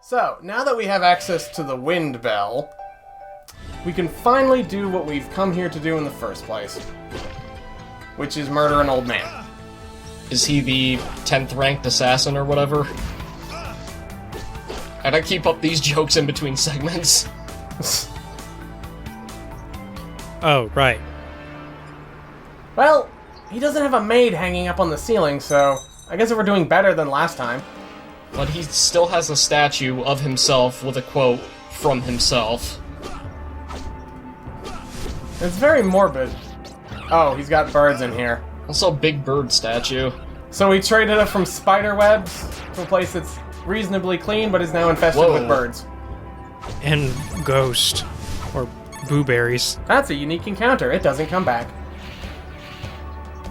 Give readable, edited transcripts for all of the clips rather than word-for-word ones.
So, now that we have access to the wind bell, we can finally do what we've come here to do in the first place. Which is murder an old man. Is he the 10th ranked assassin or whatever? And I keep up these jokes in between segments. Oh, right. Well, he doesn't have a maid hanging up on the ceiling, so I guess we're doing better than last time. But he still has a statue of himself with a quote from himself. It's very morbid. Oh, he's got birds in here. Also a big bird statue. So we traded it from spider webs to a place that's reasonably clean, but is now infested with birds. And ghost. Or blueberries. That's a unique encounter. It doesn't come back.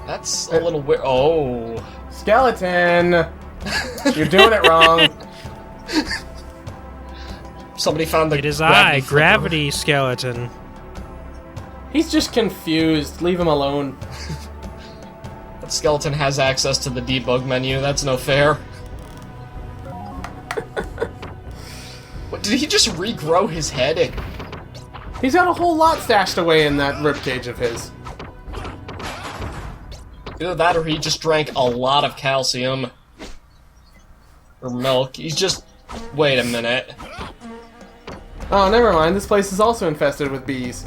That's a little weird. Oh. Skeleton! You're doing it wrong. Somebody found the It is gravity Gravity Skeleton. He's just confused. Leave him alone. That skeleton has access to the debug menu. That's no fair. What, did he just regrow his head? He's got a whole lot stashed away in that ribcage of his. Either that or he just drank a lot of calcium. Or milk. He's just... Wait a minute. Oh, never mind. This place is also infested with bees.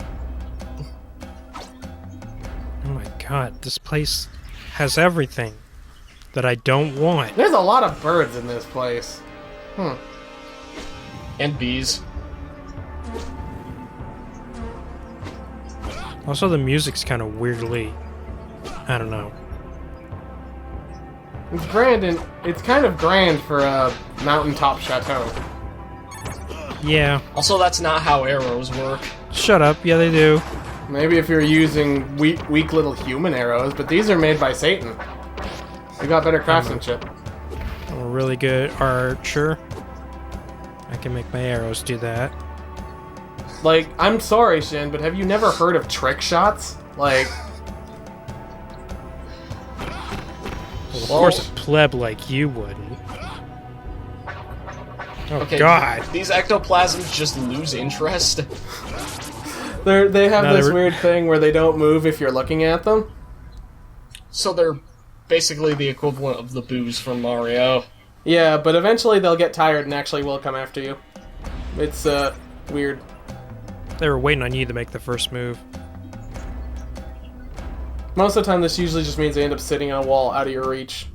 Oh my god, this place has everything that I don't want. There's a lot of birds in this place. And bees. Also, the music's kind of weirdly... I don't know. It's grand and it's kind of grand for a mountaintop chateau. Yeah. Also, that's not how arrows work. Shut up. Yeah, they do. Maybe if you're using weak little human arrows, but these are made by Satan. They got better craftsmanship. I'm a really good archer. I can make my arrows do that. Like, I'm sorry, Shin, but have you never heard of trick shots? Like... Well, of course a pleb like you wouldn't. Oh, Okay, God. These ectoplasms just lose interest. They have No, this they were- weird thing where they don't move if you're looking at them. So they're basically the equivalent of the boos from Mario. Yeah, but eventually they'll get tired and actually will come after you. It's, weird. They were waiting on you to make the first move. Most of the time this usually just means they end up sitting on a wall out of your reach.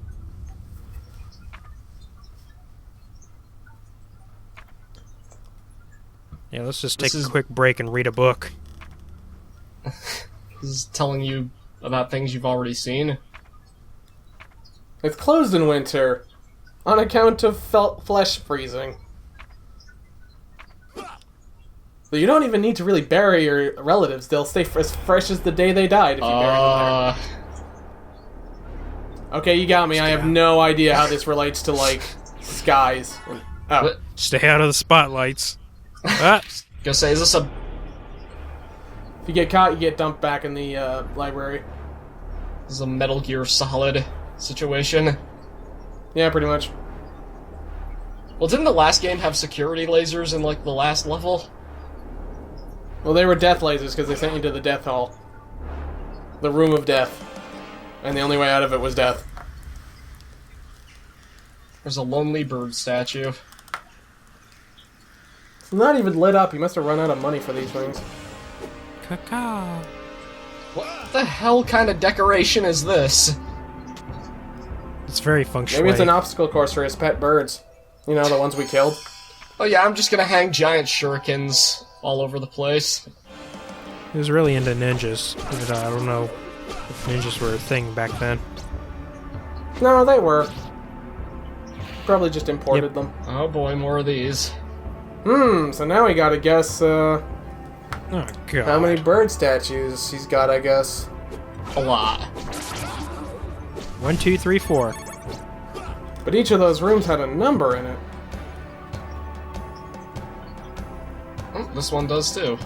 Yeah, let's just This take is- a quick break and read a book. This is telling you about things you've already seen. It's closed in winter, on account of flesh freezing. But you don't even need to really bury your relatives. They'll stay as fresh as the day they died if you bury them there. Okay, you got me. I have no idea how this relates to, like, skies. Oh. What? Stay out of the spotlights. Ah, Go say, is this a... If you get caught, you get dumped back in the library. This is a Metal Gear Solid situation? Yeah, pretty much. Well, didn't the last game have security lasers in, like, the last level? Well, they were death lasers because they sent you to the death hall. The room of death. And the only way out of it was death. There's a lonely bird statue. It's not even lit up. You must have run out of money for these things. caca. What the hell kind of decoration is this? It's very functional. Maybe it's an obstacle course for his pet birds. You know, the ones we killed. Oh yeah, I'm just gonna hang giant shurikens all over the place. He was really into ninjas. But, I don't know if ninjas were a thing back then. No, they were. Probably just imported them. Oh boy, more of these. So now we gotta guess, Oh, God. how many bird statues he's got, I guess. A lot. 1, 2, 3, 4. But each of those rooms had a number in it. Oh, this one does too.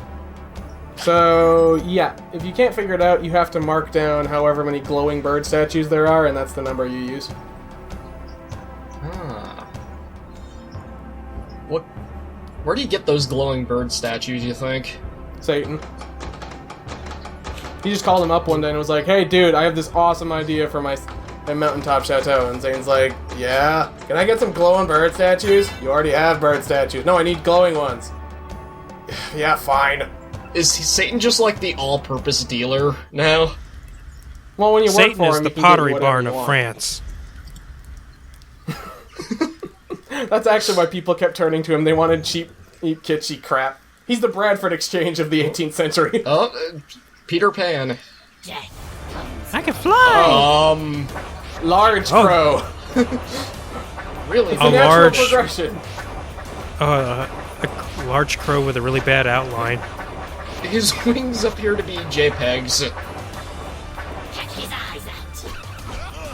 So, yeah, if you can't figure it out, you have to mark down however many glowing bird statues there are, and that's the number you use. Ah. What? Where do you get those glowing bird statues, you think? Satan. He just called him up one day and was like, "Hey, dude, I have this awesome idea for my mountaintop chateau." And Satan's like, "Yeah? Can I get some glowing bird statues? You already have bird statues." "No, I need glowing ones." "Yeah, fine." Is Satan just like the all-purpose dealer now? Well, when you work Satan for is him, the you can get Pottery whatever Barn you of want. France. That's actually why people kept turning to him. They wanted cheap, kitschy crap. He's the Bradford Exchange of the 18th century. Oh, Peter Pan. I can fly! Large Oh. crow. Really? It's A a natural large- progression. A large crow with a really bad outline. His wings appear to be JPEGs.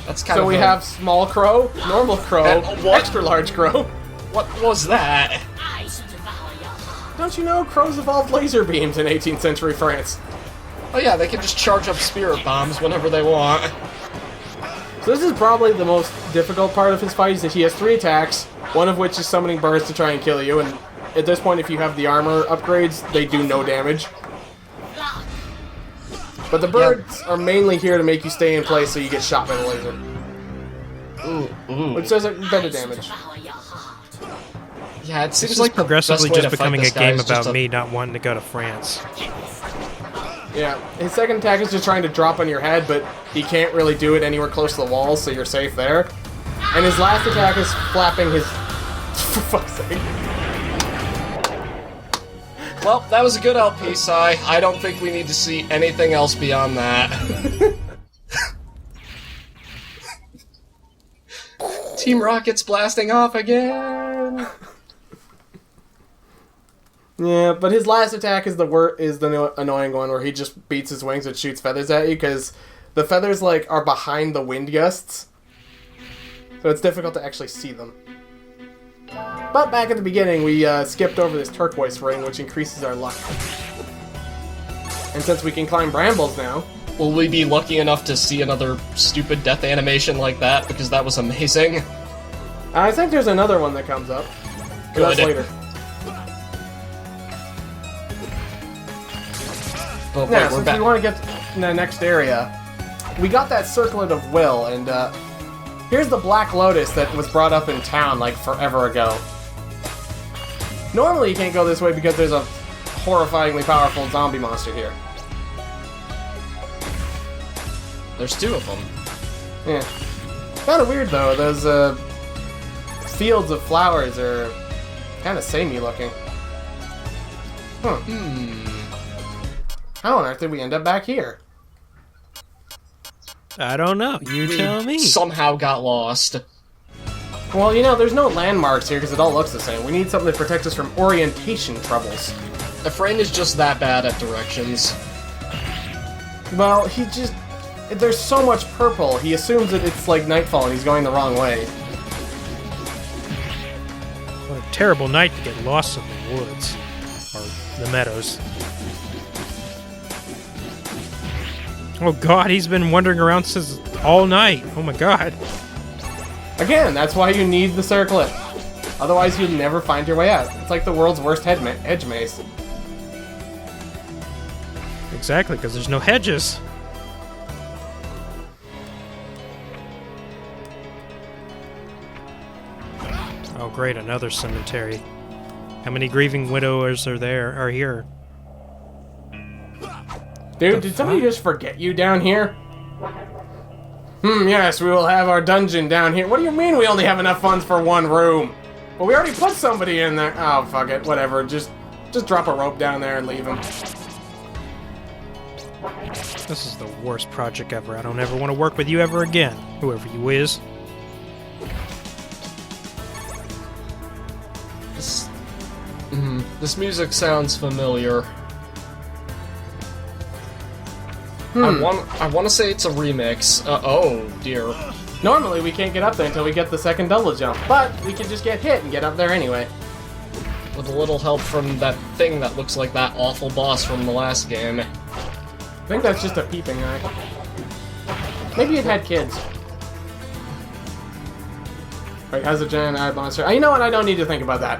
That's kind So of we have small crow, normal crow, And what? extra large crow. What was that? Don't you know crows evolved laser beams in 18th century France? Oh yeah, they can just charge up spirit bombs whenever they want. So this is probably the most difficult part of his fight, is that he has 3 attacks, one of which is summoning birds to try and kill you, and at this point, if you have the armor upgrades, they do no damage. But the birds are mainly here to make you stay in place so you get shot by the laser, Ooh. which does better damage. Yeah, it seems This is like the progressively best way just to fight becoming a this guy game is just about me not wanting to go to France. Yeah, his second attack is just trying to drop on your head, but he can't really do it anywhere close to the walls, so you're safe there. And his last attack is flapping his... For fuck's sake. Well, that was a good LP, Sigh. I don't think we need to see anything else beyond that. Team Rocket's blasting off again! Yeah, but his last attack is the annoying one where he just beats his wings and shoots feathers at you, because the feathers, like, are behind the wind gusts. So it's difficult to actually see them. But back at the beginning, we skipped over this turquoise ring, which increases our luck. And since we can climb brambles now... Will we be lucky enough to see another stupid death animation like that? Because that was amazing. I think there's another one that comes up. But Good. that's later. But wait, Now, we're since back. we want to get to the next area, we got that circlet of will, and here's the Black Lotus that was brought up in town like forever ago. Normally you can't go this way because there's a horrifyingly powerful zombie monster here. There's 2 of them. Yeah. Kind of weird though, those fields of flowers are kind of samey looking. How on earth did we end up back here? I don't know. You tell me. Somehow got lost. Well, you know, there's no landmarks here because it all looks the same. We need something to protect us from orientation troubles. Efrain is just that bad at directions. Well, there's so much purple, he assumes that it's like nightfall and he's going the wrong way. What a terrible night to get lost in the woods. Or the meadows. Oh god, he's been wandering around since all night. Oh my god. Again, that's why you need the circlet. Otherwise, you'll never find your way out. It's like the world's worst edge maze. Exactly, because there's no hedges. Oh great, another cemetery. How many grieving widowers are here? Dude, did somebody just forget you down here? Yes, we will have our dungeon down here. What do you mean we only have enough funds for one room? Well, we already put somebody in there. Oh, fuck it. Whatever. Just drop a rope down there and leave him. This is the worst project ever. I don't ever want to work with you ever again, whoever you is. This music sounds familiar. I want to say it's a remix. Oh dear. Normally, we can't get up there until we get the second double jump, but we can just get hit and get up there anyway. With a little help from that thing that looks like that awful boss from the last game. I think that's just a peeping eye. Maybe it had kids. Wait, has a giant eye monster? You know what? I don't need to think about that.